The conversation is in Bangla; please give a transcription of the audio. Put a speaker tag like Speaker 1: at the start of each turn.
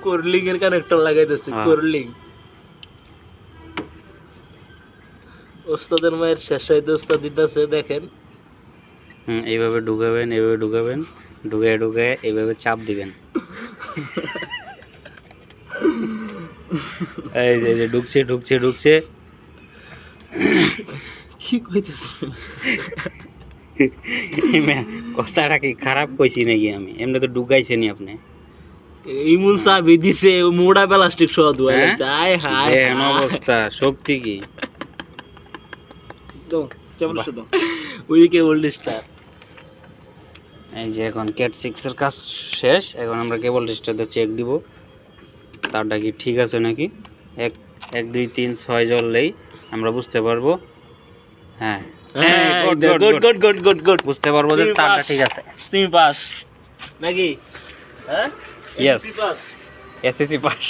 Speaker 1: করলিং এর কানেক্টর লাগাইতেছে করলিং ওস্তাদের মায়ের শেষ হইতে ওস্তাদ দিতেছে দেখেন
Speaker 2: এইভাবে ঢুকাবেন ঢুকায় ঢুকায় এইভাবে চাপ দিবেন এই যে ঢুকছে ঢুকছে ঢুকছে
Speaker 1: কি কইতেছে
Speaker 2: কথাটা কি খারাপ কইছি নাকি আমি এমনি তো ঢুকাইছেনি আপনি
Speaker 1: ইমুন চাবি দিছে মোড়া প্লাস্টিক সহ ধোয়া যাচ্ছে আয় হায়
Speaker 2: দেখেন অবস্থা শক্তি কি
Speaker 1: তো কেমন শুধু ওই কেবল ডিস্টার
Speaker 2: এই যে এখন ক্যাট 6 এর কাজ শেষ এখন আমরা কেবল ডিস্টারটা চেক দিব তারটা কি ঠিক আছে নাকি 1 2 3 6 জ্বললেই আমরা বুঝতে পারবো হ্যাঁ
Speaker 1: good good good good good
Speaker 2: বুঝতে পারবো যে তারটা ঠিক আছে
Speaker 1: তুমি পাস নাকি হ্যাঁ
Speaker 2: Yes.
Speaker 1: Pass
Speaker 2: SSC pass